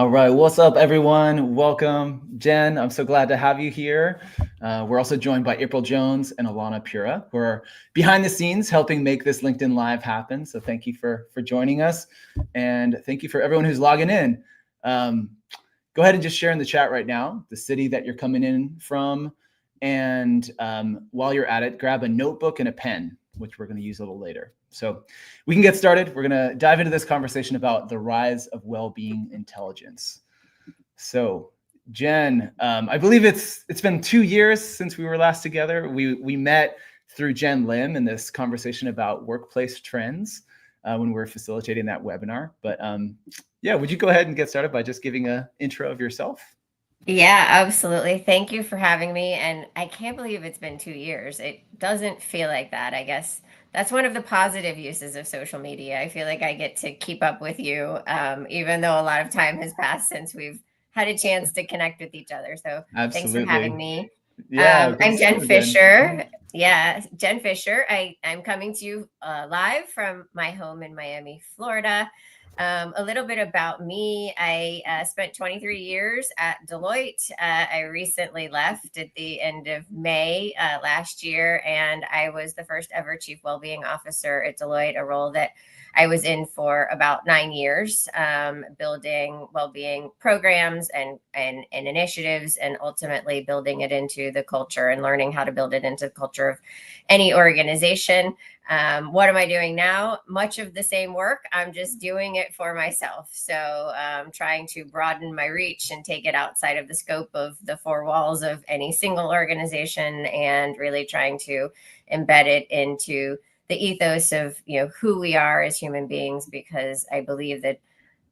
All right, what's up, everyone? Welcome, Jen. I'm so glad to have you here. We're also joined by April Jones and Alana Pura, who are behind the scenes helping make this LinkedIn Live happen. So thank you for joining us, and thank you for everyone who's logging in. Go ahead and just share in the chat right now the city that you're coming in from, and while you're at it, grab a notebook and a pen, which we're going to use a little later. So we can get started. We're going to dive into this conversation about the rise of well-being intelligence. So Jen, I believe it's been 2 years since we were last together. We met through Jen Lim in this conversation about workplace trends when we were facilitating that webinar. But yeah, would you go ahead and get started by just giving an intro of yourself? Yeah, absolutely. Thank you for having me. And I can't believe it's been 2 years. It doesn't feel like that. I guess that's one of the positive uses of social media. I feel like I get to keep up with you, even though a lot of time has passed since we've had a chance to connect with each other. So Thanks for having me. Yeah, I'm Jen Fisher. Yeah, Jen Fisher. I'm coming to you live from my home in Miami, Florida. A little bit about me. I spent 23 years at Deloitte. I recently left at the end of May last year, and I was the first ever Chief Wellbeing Officer at Deloitte, a role that I was in for about 9 years, building well-being programs and initiatives, and ultimately building it into the culture and learning how to build it into the culture of any organization. What am I doing now? Much of the same work. I'm just doing it for myself. So trying to broaden my reach and take it outside of the scope of the four walls of any single organization, and really trying to embed it into the ethos of who we are as human beings, because I believe that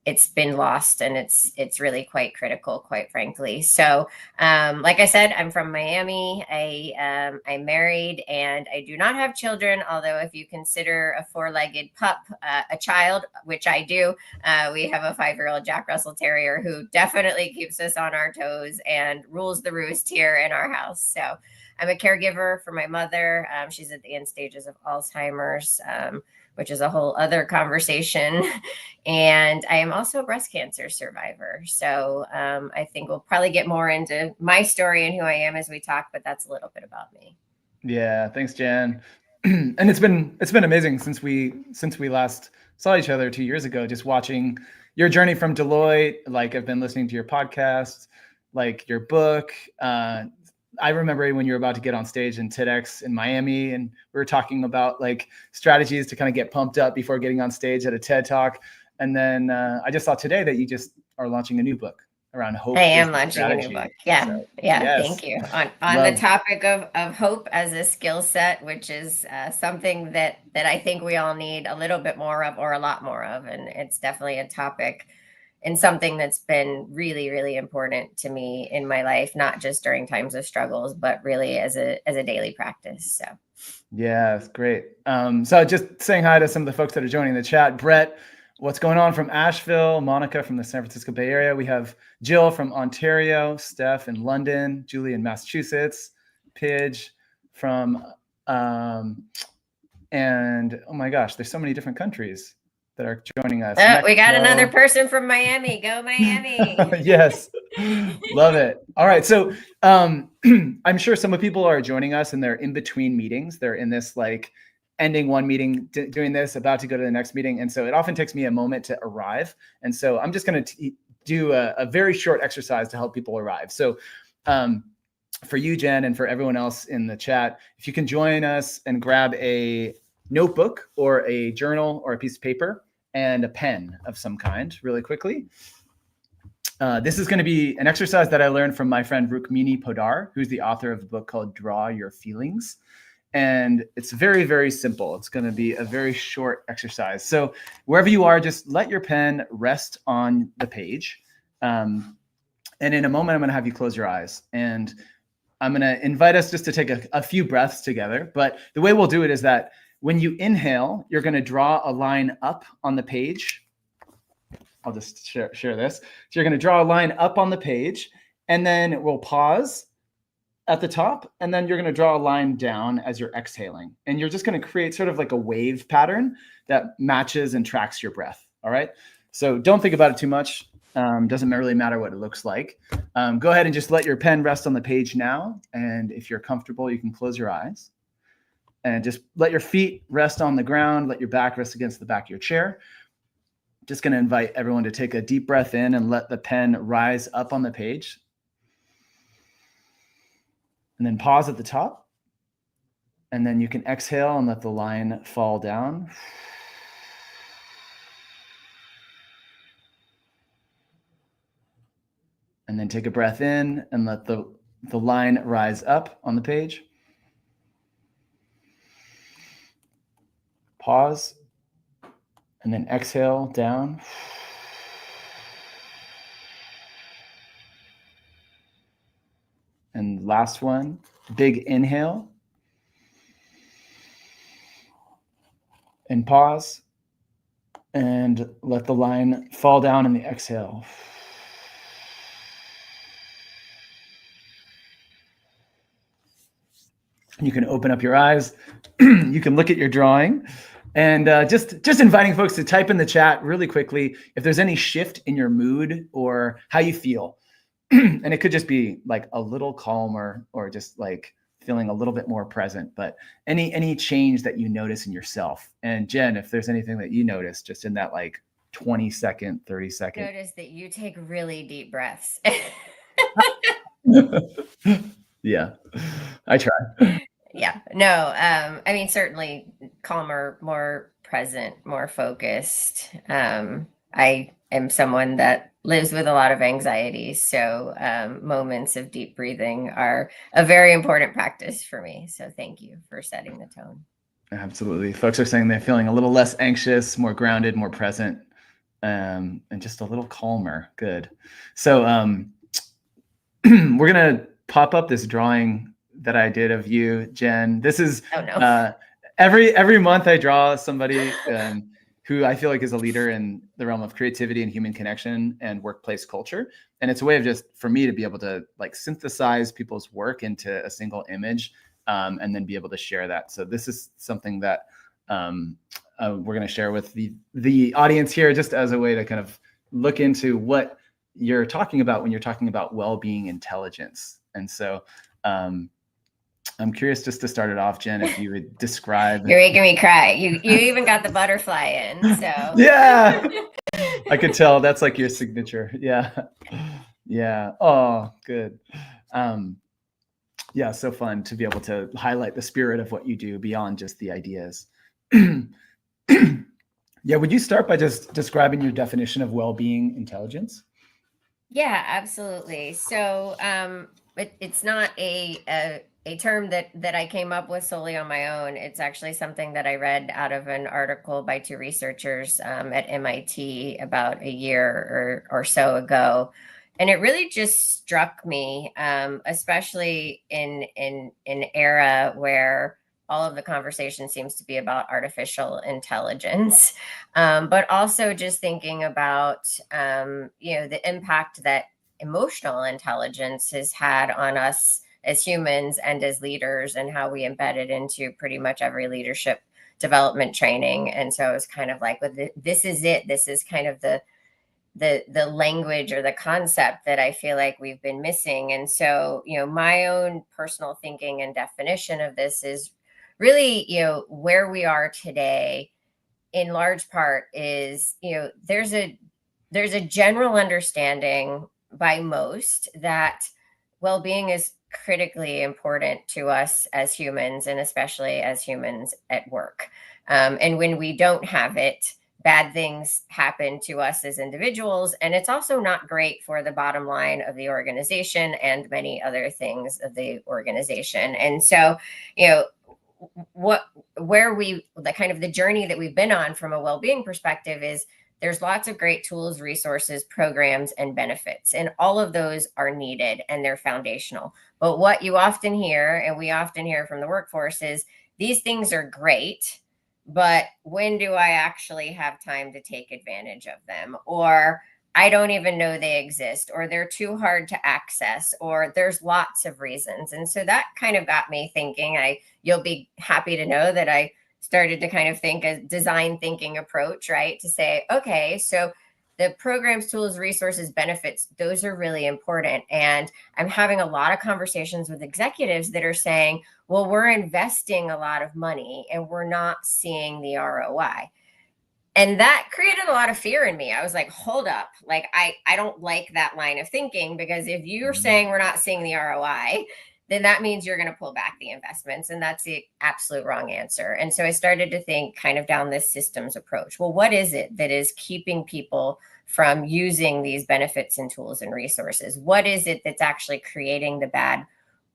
it's been lost, and it's really quite critical, quite frankly. So like I said, I'm from Miami. I'm married, and I do not have children, although if you consider a four-legged pup a child, which I do, we have a 5-year-old Jack Russell Terrier who definitely keeps us on our toes and rules the roost here in our house. So I'm a caregiver for my mother. She's at the end stages of Alzheimer's, which is a whole other conversation. And I am also a breast cancer survivor. So I think we'll probably get more into my story and who I am as we talk, but that's a little bit about me. Yeah, thanks, Jen. And it's been amazing since we last saw each other 2 years ago, just watching your journey from Deloitte. Like, I've been listening to your podcast, like your book. I remember when you were about to get on stage in TEDx in Miami, and we were talking about like strategies to kind of get pumped up before getting on stage at a TED Talk. And then I just saw today that you just are launching a new book around hope. I am launching a new book. Yeah. So, yes. Thank you. On the topic of hope as a skill set, which is something that I think we all need a little bit more of, or a lot more of. And it's definitely a topic and something that's been really, really important to me in my life, not just during times of struggles, but really as a daily practice. So yeah, it's great. So just saying hi to some of the folks that are joining the chat. Brett, what's going on from Asheville? Monica from the San Francisco Bay Area. We have Jill from Ontario, Steph in London, Julie in Massachusetts, Pidge from, and oh my gosh, there's so many different countries that are joining us. Oh, we got another person from Miami. Go Miami. Yes. Love it. All right. So I'm sure some of people are joining us and they're in between meetings. They're in this like ending one meeting, doing this, about to go to the next meeting. And so it often takes me a moment to arrive. And so I'm just going to do a very short exercise to help people arrive. So for you, Jen, and for everyone else in the chat, if you can join us and grab a notebook or a journal or a piece of paper and a pen of some kind really quickly. This is going to be an exercise that I learned from my friend Rukmini Podar, who's the author of a book called Draw Your Feelings. And it's very, very simple. It's going to be a very short exercise. So wherever you are, just let your pen rest on the page. And in a moment, I'm going to have you close your eyes. And I'm going to invite us just to take a few breaths together. But the way we'll do it is that when you inhale, you're going to draw a line up on the page. I'll just share this. So you're going to draw a line up on the page, and then we'll pause at the top, and then you're going to draw a line down as you're exhaling. And you're just going to create sort of like a wave pattern that matches and tracks your breath. All right. So don't think about it too much. Doesn't really matter what it looks like. Go ahead and just let your pen rest on the page now. And if you're comfortable, you can close your eyes and just let your feet rest on the ground. Let your back rest against the back of your chair. Just going to invite everyone to take a deep breath in and let the pen rise up on the page. And then pause at the top. And then you can exhale and let the line fall down. And then take a breath in and let the line rise up on the page. Pause. And then exhale down. And last one, big inhale. And pause. And let the line fall down in the exhale. You can open up your eyes. You can look at your drawing. And just inviting folks to type in the chat really quickly if there's any shift in your mood or how you feel. And it could just be like a little calmer or just like feeling a little bit more present, but any change that you notice in yourself. And Jen, if there's anything that you notice just in that like 20 second, 30 second. Notice that you take really deep breaths. Yeah, I try. Yeah, no, I mean, certainly calmer, more present, more focused. I am someone that lives with a lot of anxiety. So moments of deep breathing are a very important practice for me. So thank you for setting the tone. Absolutely. Folks are saying they're feeling a little less anxious, more grounded, more present, and just a little calmer. Good. So we're going to pop up this drawing that I did of you, Jen. This is every month I draw somebody who I feel like is a leader in the realm of creativity and human connection and workplace culture. And it's a way of just for me to be able to like synthesize people's work into a single image and then be able to share that. So this is something that we're going to share with the audience here, just as a way to kind of look into what you're talking about when you're talking about well-being intelligence. And so I'm curious, just to start it off, Jen, if you would describe. You're making me cry. You even got the butterfly in. So yeah, I could tell that's like your signature. Yeah, yeah. Oh, good. Yeah, so fun to be able to highlight the spirit of what you do beyond just the ideas. Yeah, would you start by just describing your definition of well-being intelligence? Yeah, absolutely. So it's not a term that I came up with solely on my own. It's actually something that I read out of an article by two researchers at MIT about a year or so ago. And it really just struck me, especially in an era where all of the conversation seems to be about artificial intelligence, but also just thinking about, the impact that emotional intelligence has had on us as humans and as leaders, and how we embed it into pretty much every leadership development training. And so it was kind of like, this is it. This is kind of the language or the concept that I feel like we've been missing. And so, my own personal thinking and definition of this is really, where we are today in large part is, there's a general understanding by most that well-being is critically important to us as humans, and especially as humans at work. And when we don't have it, bad things happen to us as individuals. And it's also not great for the bottom line of the organization and many other things of the organization. And so, the kind of the journey that we've been on from a well-being perspective is there's lots of great tools, resources, programs, and benefits, and all of those are needed and they're foundational. But what you often hear, and we often hear from the workforce, is these things are great, but when do I actually have time to take advantage of them? Or I don't even know they exist, or they're too hard to access, or there's lots of reasons. And so that kind of got me thinking. You'll be happy to know that I started to kind of think a design thinking approach, right? To say, okay, so the programs, tools, resources, benefits, those are really important. And I'm having a lot of conversations with executives that are saying, well, we're investing a lot of money and we're not seeing the ROI. And that created a lot of fear in me. I was like, hold up. Like, I don't like that line of thinking, because if you're saying we're not seeing the ROI, then that means you're going to pull back the investments. And that's the absolute wrong answer. And so I started to think kind of down this systems approach. Well, what is it that is keeping people from using these benefits and tools and resources? What is it that's actually creating the bad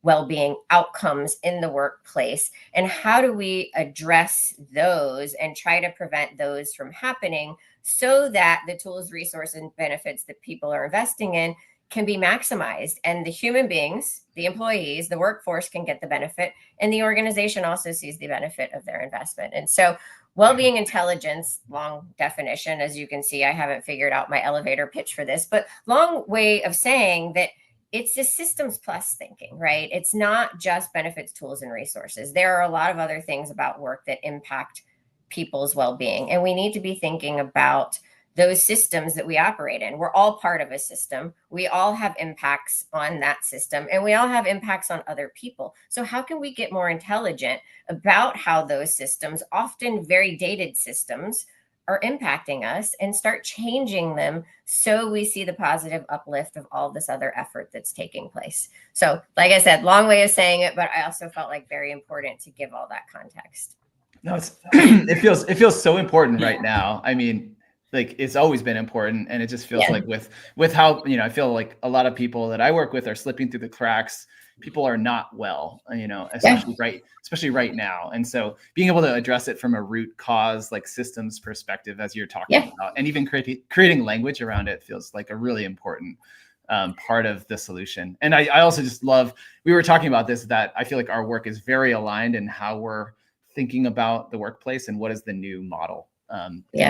well-being outcomes in the workplace? And how do we address those and try to prevent those from happening so that the tools, resources, and benefits that people are investing in can be maximized, and the human beings, the employees, the workforce can get the benefit, and the organization also sees the benefit of their investment. And so wellbeing intelligence, long definition, as you can see, I haven't figured out my elevator pitch for this, but long way of saying that it's a systems plus thinking, right? It's not just benefits, tools, and resources. There are a lot of other things about work that impact people's well-being, and we need to be thinking about those systems that we operate in. We're all part of a system. We all have impacts on that system, and we all have impacts on other people. So how can we get more intelligent about how those systems, often very dated systems, are impacting us, and start changing them so we see the positive uplift of all this other effort that's taking place? So, like I said, long way of saying it, but I also felt like very important to give all that context. No, it's it feels so important right now. I mean, like, it's always been important, and it just feels like with how, I feel like a lot of people that I work with are slipping through the cracks. People are not well, especially right now. And so being able to address it from a root cause, like systems perspective, as you're talking about, and even creating language around it, feels like a really important part of the solution. And I also just love, we were talking about this, that I feel like our work is very aligned in how we're thinking about the workplace and what is the new model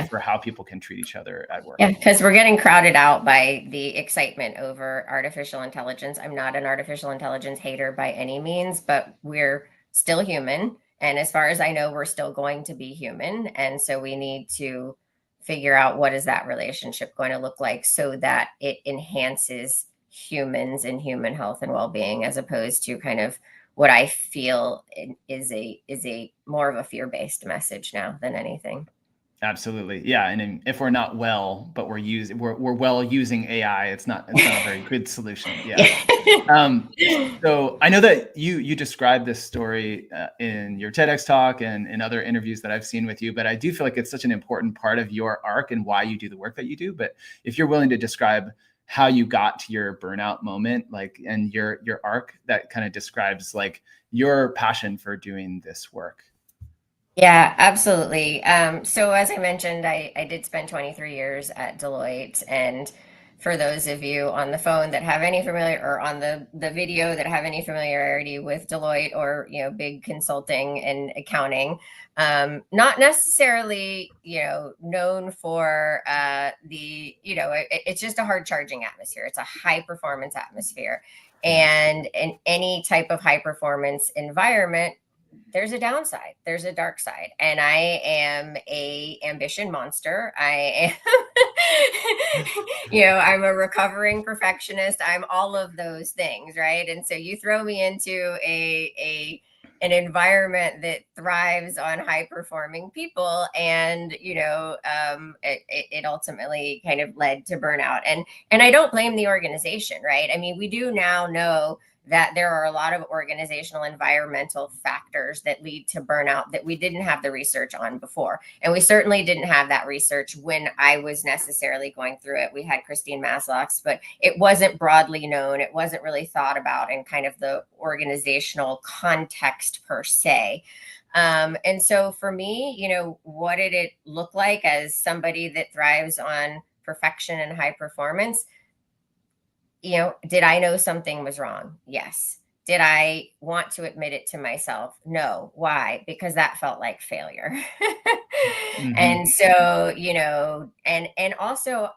for how people can treat each other at work. Yeah, because we're getting crowded out by the excitement over artificial intelligence. I'm not an artificial intelligence hater by any means, but we're still human. And as far as I know, we're still going to be human. And so we need to figure out, what is that relationship going to look like so that it enhances humans and human health and well-being, as opposed to kind of what I feel is a more of a fear-based message now than anything. Absolutely. Yeah. And if we're not well, but we're well using AI, it's not a very good solution. Yeah. So I know that you described this story in your TEDx talk and in other interviews that I've seen with you, but I do feel like it's such an important part of your arc and why you do the work that you do. But if you're willing to describe how you got to your burnout moment, like, and your arc that kind of describes like your passion for doing this work. Yeah, absolutely. So as I mentioned, I did spend 23 years at Deloitte. And for those of you on the phone that have any or on the video that have any familiarity with Deloitte, or, big consulting and accounting, not necessarily, known for it's just a hard charging atmosphere. It's a high performance atmosphere. And in any type of high performance environment, there's a downside, there's a dark side. And I am a ambition monster. I am, I'm a recovering perfectionist. I'm all of those things, right? And so you throw me into an environment that thrives on high performing people, and it ultimately kind of led to burnout. And I don't blame the organization, right? I mean, we do now know that there are a lot of organizational environmental factors that lead to burnout that we didn't have the research on before. And we certainly didn't have that research when I was necessarily going through it. We had Christine Maslach's, but it wasn't broadly known. It wasn't really thought about in kind of the organizational context per se. And so for me, what did it look like as somebody that thrives on perfection and high performance? Did I know something was wrong? Yes. Did I want to admit it to myself? No. Why? Because that felt like failure. Mm-hmm. And so, and also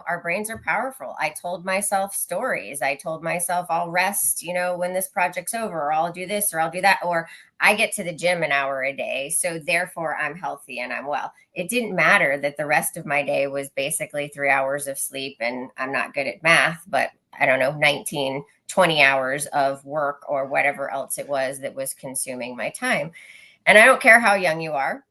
our brains are powerful. I told myself stories. I told myself I'll rest, when this project's over, or I'll do this, or I'll do that, or I get to the gym an hour a day, so therefore I'm healthy and I'm well. It didn't matter that the rest of my day was basically 3 hours of sleep, and I'm not good at math, but I don't know, 19, 20 hours of work or whatever else it was that was consuming my time. And I don't care how young you are.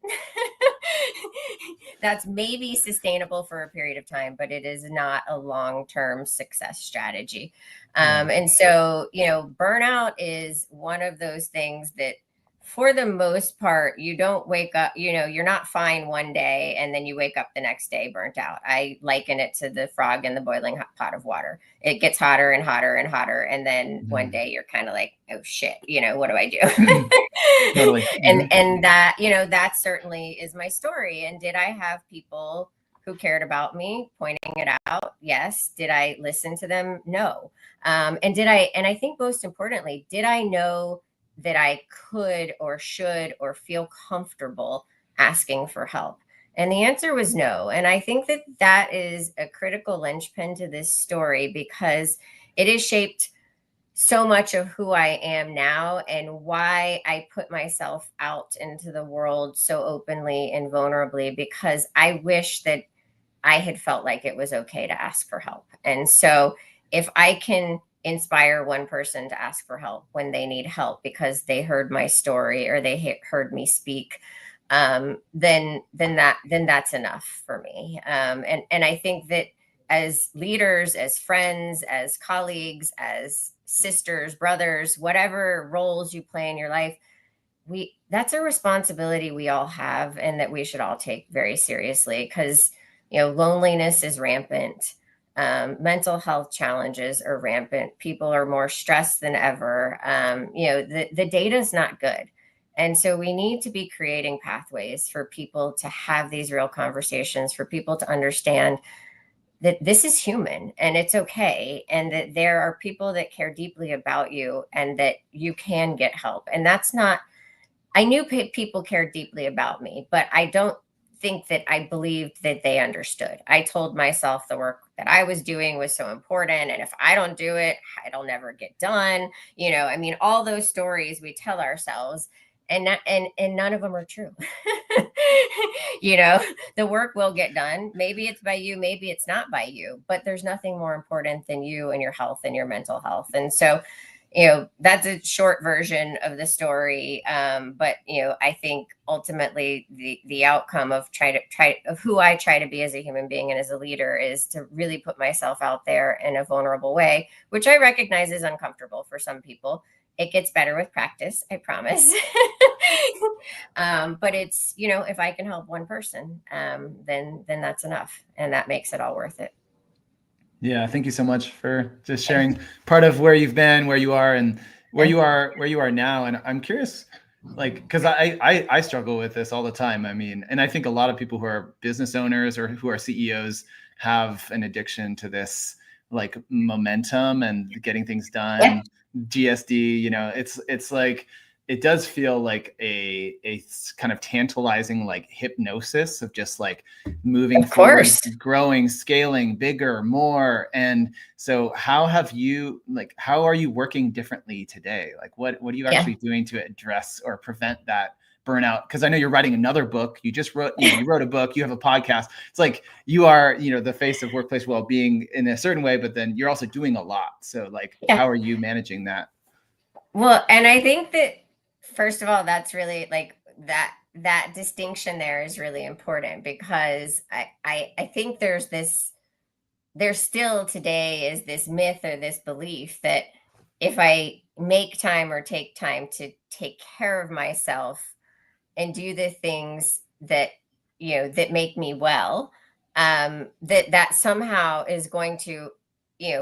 That's maybe sustainable for a period of time, but it is not a long-term success strategy. And so, burnout is one of those things that, for the most part, you don't wake up, you're not fine one day and then you wake up the next day burnt out. I liken it to the frog in the boiling hot pot of water. It gets hotter and hotter and hotter. And then one day you're kind of like, oh shit, what do I do? Totally. And that, that certainly is my story. And did I have people who cared about me pointing it out? Yes. Did I listen to them? No. And I think most importantly, did I know that I could or should or feel comfortable asking for help? And the answer was no. And I think that that is a critical linchpin to this story, because it is shaped so much of who I am now and why I put myself out into the world so openly and vulnerably, because I wish that I had felt like it was okay to ask for help. And so if I can inspire one person to ask for help when they need help because they heard my story or they heard me speak, then that's enough for me. And I think that as leaders, as friends, as colleagues, as sisters, brothers, whatever roles you play in your life, that's a responsibility we all have, and that we should all take very seriously, because loneliness is rampant. Mental health challenges are rampant. People are more stressed than ever. The data is not good. And so we need to be creating pathways for people to have these real conversations, for people to understand that this is human and it's okay. And that there are people that care deeply about you and that you can get help. And that's not, I knew people cared deeply about me, but I don't think that I believed that they understood. I told myself the work that I was doing was so important, and if I don't do it, it'll never get done. All those stories we tell ourselves, and none of them are true. The work will get done. Maybe it's by you, maybe it's not by you, but there's nothing more important than you and your health and your mental health. And so that's a short version of the story. But I think ultimately the outcome of who I try to be as a human being and as a leader is to really put myself out there in a vulnerable way, which I recognize is uncomfortable for some people. It gets better with practice, I promise. But it's, if I can help one person, then that's enough. And that makes it all worth it. Yeah, thank you so much for just sharing part of where you've been, where you are, and where you are now. And I'm curious, because I struggle with this all the time. And I think a lot of people who are business owners or who are CEOs have an addiction to this, like, momentum and getting things done. Yeah. GSD, it's like, it does feel like a kind of tantalizing, like, hypnosis of just like moving forward, growing, scaling, bigger, more. And so how are you working differently today? Like, what are you actually doing to address or prevent that burnout? Because I know you're writing another book. You just wrote, you wrote a book, you have a podcast. It's like you are, the face of workplace well-being in a certain way, but then you're also doing a lot. So like, how are you managing that? Well, and I think that, first of all, that's really like that distinction there is really important, because I think there still today is this myth or this belief that if I make time or take time to take care of myself and do the things that, that make me well, that somehow is going to,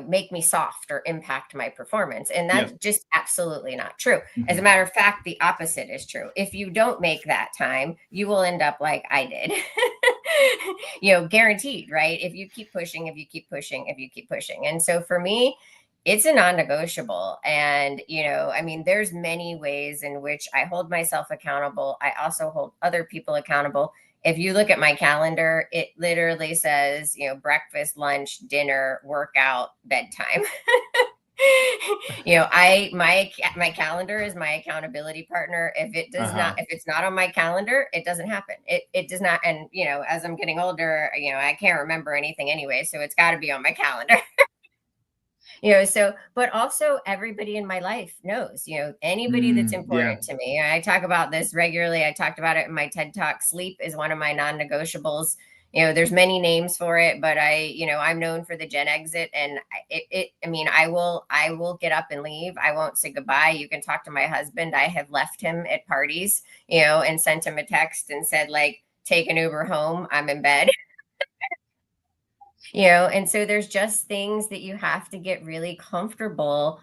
make me soft or impact my performance. And that's just absolutely not true. Mm-hmm. As a matter of fact, the opposite is true. If you don't make that time, you will end up like I did, guaranteed, right? If you keep pushing. And so for me, it's a non-negotiable. And, there's many ways in which I hold myself accountable. I also hold other people accountable. if you look at my calendar, it literally says, breakfast, lunch, dinner, workout, bedtime. My calendar is my accountability partner. If it does not, if it's not on my calendar, it doesn't happen. It does not. And, as I'm getting older, I can't remember anything anyway. So it's got to be on my calendar. But also everybody in my life knows, anybody that's important to me. I talk about this regularly. I talked about it in my TED Talk. Sleep is one of my non-negotiables. There's many names for it, but I'm known for the Gen exit, and I will get up and leave. I won't say goodbye. You can talk to my husband. I have left him at parties, and sent him a text and said, like, take an Uber home. I'm in bed. And so there's just things that you have to get really comfortable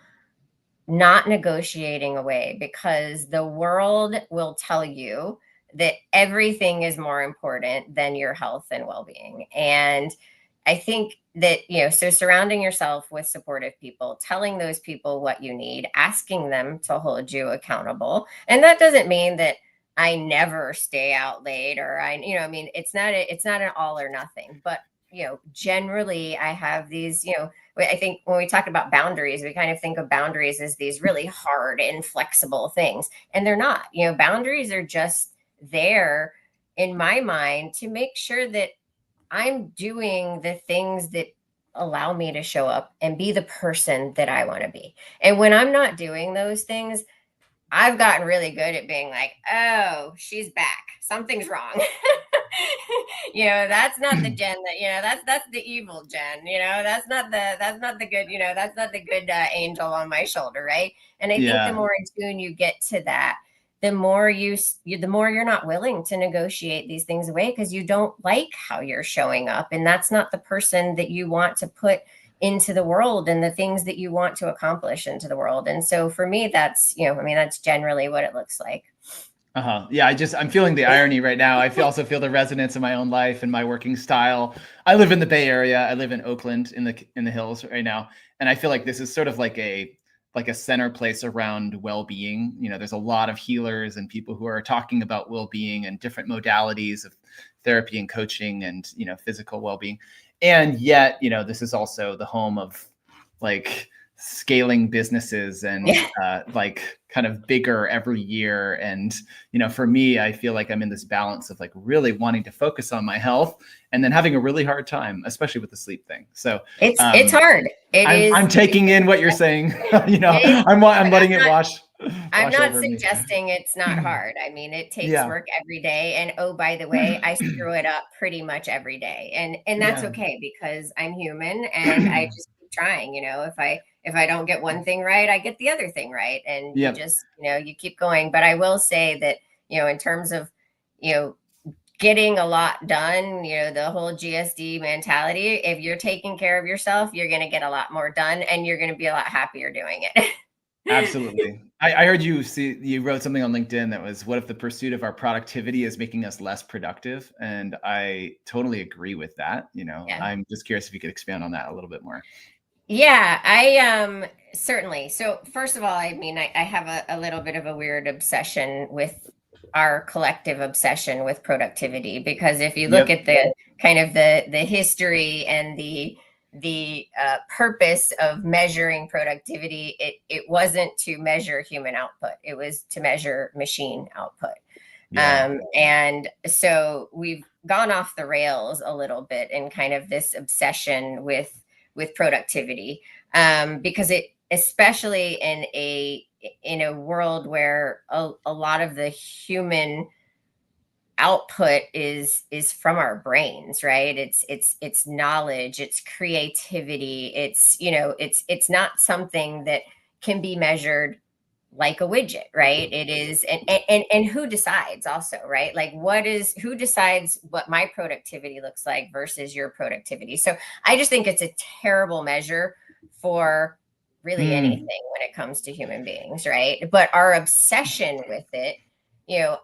not negotiating away, because the world will tell you that everything is more important than your health and well-being. And I think that, so surrounding yourself with supportive people, telling those people what you need, asking them to hold you accountable. And that doesn't mean that I never stay out late, or it's not an all or nothing, but generally I have these, I think when we talk about boundaries, we kind of think of boundaries as these really hard, inflexible things, and they're not. Boundaries are just there in my mind to make sure that I'm doing the things that allow me to show up and be the person that I want to be. And when I'm not doing those things, I've gotten really good at being like, oh, she's back. Something's wrong. That's not the Jen that's the evil Jen, that's not the good, that's not the good angel on my shoulder. Right. And I think the more in tune you get to that, the more the more you're not willing to negotiate these things away, because you don't like how you're showing up. And that's not the person that you want to put into the world and the things that you want to accomplish into the world. And so for me, that's, that's generally what it looks like. Yeah, I'm feeling the irony right now. I also feel the resonance in my own life and my working style. I live in the Bay Area. I live in Oakland in the hills right now. And I feel like this is sort of like a center place around well-being. There's a lot of healers and people who are talking about well-being and different modalities of therapy and coaching and, physical well-being. And yet, this is also the home of like scaling businesses and like kind of bigger every year. And, for me, I feel like I'm in this balance of like really wanting to focus on my health and then having a really hard time, especially with the sleep thing. So it's hard. I'm taking in what you're saying. I'm letting it wash. I'm not suggesting it's not hard. I mean, it takes work every day. And oh, by the way, I screw it up pretty much every day. And that's okay, because I'm human and I just keep trying. If I don't get one thing right, I get the other thing right. And you just, you keep going. But I will say that, in terms of, getting a lot done, the whole GSD mentality, if you're taking care of yourself, you're going to get a lot more done and you're going to be a lot happier doing it. Absolutely. I heard you wrote something on LinkedIn that was, what if the pursuit of our productivity is making us less productive? And I totally agree with that. I'm just curious if you could expand on that a little bit more. Yeah, I certainly. So first of all, I have a little bit of a weird obsession with our collective obsession with productivity, because if you look at the kind of the history and the purpose of measuring productivity, it wasn't to measure human output. It was to measure machine output. And so we've gone off the rails a little bit in kind of this obsession with productivity, because it, especially in a world where a lot of the human output is from our brains, right? It's knowledge, it's creativity, it's not something that can be measured like a widget, right? It is, and who decides also, right? Like who decides what my productivity looks like versus your productivity? So I just think it's a terrible measure for really anything when it comes to human beings, right? But our obsession with it,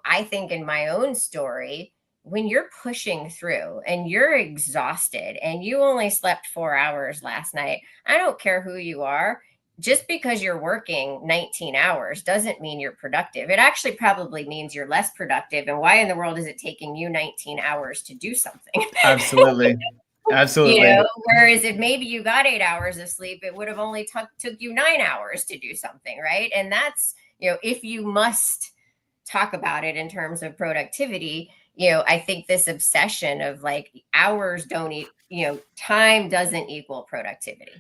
I think in my own story, when you're pushing through and you're exhausted and you only slept 4 hours last night, I don't care who you are, just because you're working 19 hours doesn't mean you're productive. It actually probably means you're less productive. And why in the world is it taking you 19 hours to do something? Absolutely. Absolutely. Whereas if maybe you got 8 hours of sleep, it would have only took you 9 hours to do something, right? And that's, if you must talk about it in terms of productivity, I think this obsession of like hours don't time doesn't equal productivity.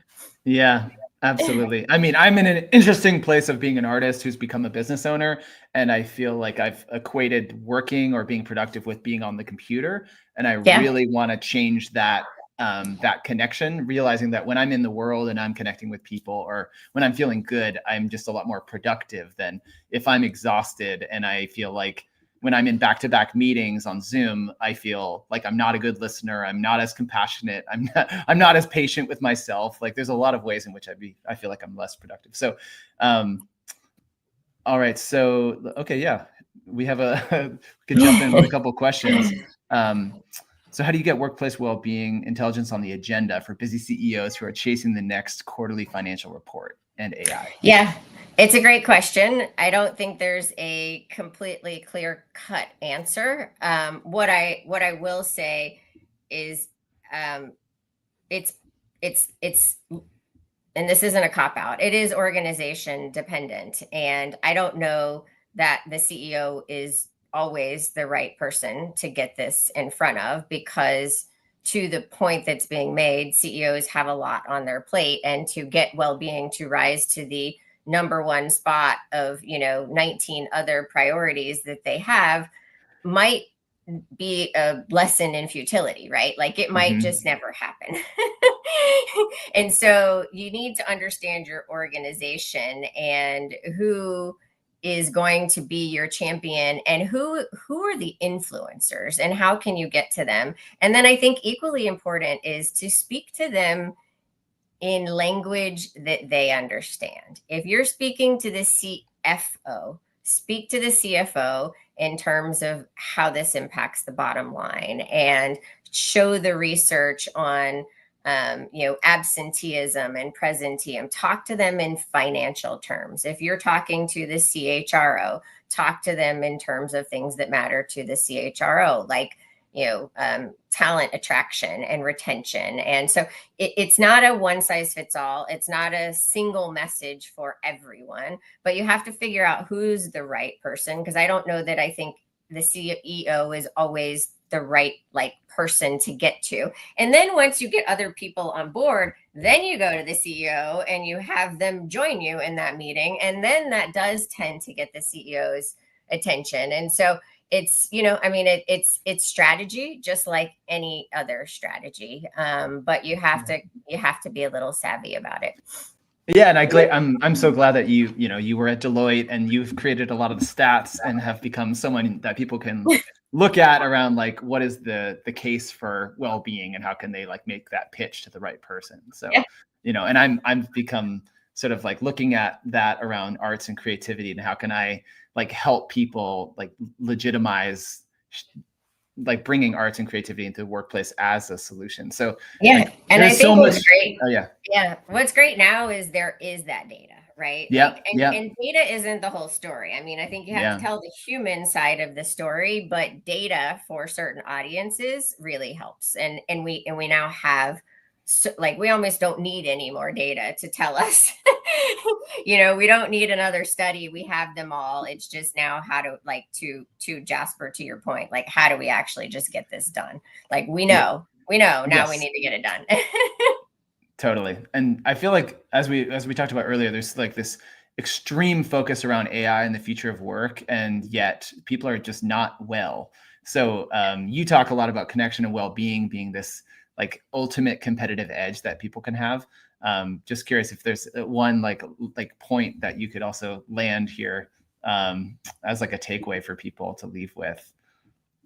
Yeah, absolutely. I mean, I'm in an interesting place of being an artist who's become a business owner. And I feel like I've equated working or being productive with being on the computer. And I really want to change that that connection, realizing that when I'm in the world and I'm connecting with people, or when I'm feeling good, I'm just a lot more productive than if I'm exhausted. And I feel like when I'm in back-to-back meetings on Zoom, I feel like I'm not a good listener. I'm not as compassionate. I'm not as patient with myself. Like there's a lot of ways in which I feel like I'm less productive. So, all right. So, okay. Yeah, we have we could jump in with a couple questions. So how do you get workplace well-being intelligence on the agenda for busy CEOs who are chasing the next quarterly financial report and AI? Yeah, it's a great question. I don't think there's a completely clear-cut answer. What I will say is, it's and this isn't a cop-out. It is organization dependent, and I don't know that the CEO is always the right person to get this in front of, because to the point that's being made, CEOs have a lot on their plate, and to get well-being to rise to the number one spot of 19 other priorities that they have might be a lesson in futility, right? Like it might just never happen. And so you need to understand your organization and who is going to be your champion, and who are the influencers and how can you get to them. And then I think equally important is to speak to them in language that they understand. If you're speaking to the CFO, speak to the CFO in terms of how this impacts the bottom line, and show the research on absenteeism and presenteeism. Talk to them in financial terms. If you're talking to the CHRO, talk to them in terms of things that matter to the CHRO, like talent attraction and retention. And so it's not a one size fits all. It's not a single message for everyone, but you have to figure out who's the right person. Because I don't know that I think the CEO is always the right person to get to. And then once you get other people on board, then you go to the CEO and you have them join you in that meeting. And then that does tend to get the CEO's attention. And so it's, it's strategy, just like any other strategy. But you have to be a little savvy about it. Yeah, and I'm so glad that you were at Deloitte and you've created a lot of the stats and have become someone that people can look at around like what is the case for well-being and how can they like make that pitch to the right person. So, and I've become sort of like looking at that around arts and creativity and how can I like help people like legitimize like bringing arts and creativity into the workplace as a solution. So and I think so what's great. Oh yeah. What's great now is there is that data, right? Yeah. And data isn't the whole story. I mean, I think you have to tell the human side of the story, but data for certain audiences really helps. And we now have, so, like, we almost don't need any more data to tell us. We don't need another study. We have them all. It's just now how to to Jasper, to your point, like how do we actually just get this done? Like we know now we need to get it done. Totally. And I feel like as we talked about earlier, there's like this extreme focus around AI and the future of work, and yet people are just not well. So you talk a lot about connection and well-being being this like ultimate competitive edge that people can have. Just curious if there's one like point that you could also land here as like a takeaway for people to leave with.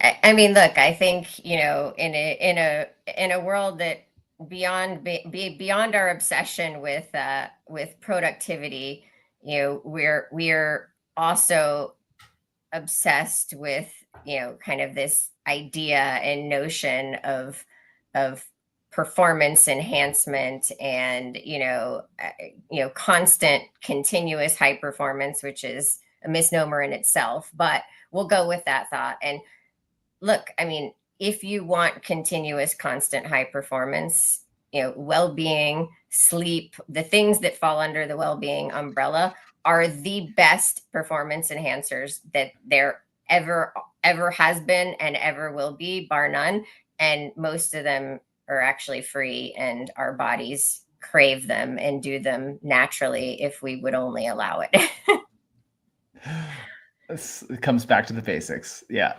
I mean, look, I think in a world that beyond our obsession with productivity, we're also obsessed with kind of this idea and notion of performance enhancement and, constant continuous high performance, which is a misnomer in itself, but we'll go with that thought. And look, I mean, if you want continuous, constant high performance, well-being, sleep, the things that fall under the well-being umbrella are the best performance enhancers that there ever has been and ever will be, bar none. And most of them are actually free, and our bodies crave them and do them naturally if we would only allow it. It comes back to the basics. Yeah.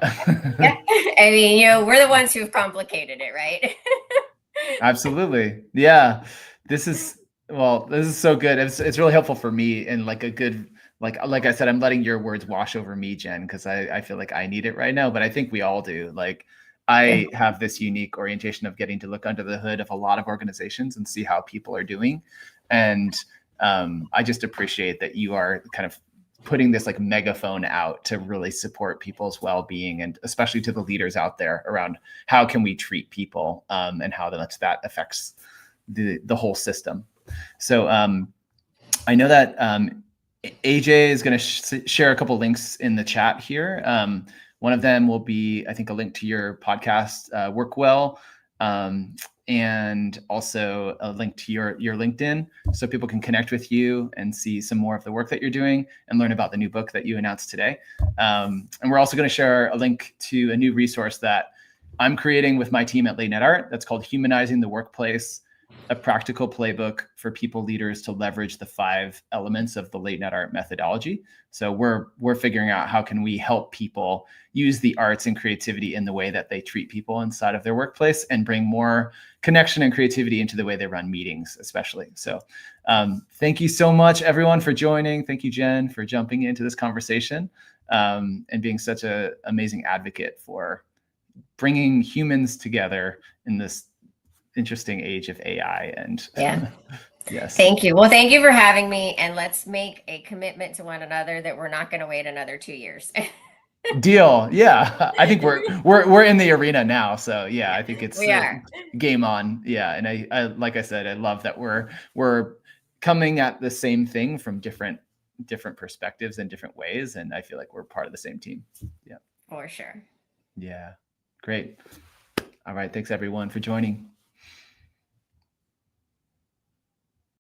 Yeah. I mean, we're the ones who've complicated it, right? Absolutely. Yeah. This is so good. It's really helpful for me, and like a good, like I said, I'm letting your words wash over me, Jen, because I feel like I need it right now, but I think we all do. Like, I have this unique orientation of getting to look under the hood of a lot of organizations and see how people are doing. And I just appreciate that you are kind of putting this like megaphone out to really support people's well-being, and especially to the leaders out there around how can we treat people, and how that affects the whole system. So I know that AJ is going to share a couple links in the chat here. One of them will be, I think, a link to your podcast, WorkWell, and also a link to your LinkedIn, so people can connect with you and see some more of the work that you're doing and learn about the new book that you announced today. And we're also going to share a link to a new resource that I'm creating with my team at Late Nite Art that's called Humanizing the Workplace, a practical playbook for people leaders to leverage the 5 elements of the Late Nite Art methodology. So we're figuring out how can we help people use the arts and creativity in the way that they treat people inside of their workplace, and bring more connection and creativity into the way they run meetings, especially. So thank you so much, everyone, for joining. Thank you, Jen, for jumping into this conversation, and being such an amazing advocate for bringing humans together in this interesting age of AI. And yeah. Yes. Thank you. Well, thank you for having me, and let's make a commitment to one another that we're not going to wait another 2 years. Deal. Yeah. I think we're in the arena now. So yeah, I think it's game on. Yeah. And I like I said, I love that we're coming at the same thing from different perspectives and different ways. And I feel like we're part of the same team. Yeah. For sure. Yeah. Great. All right. Thanks everyone for joining.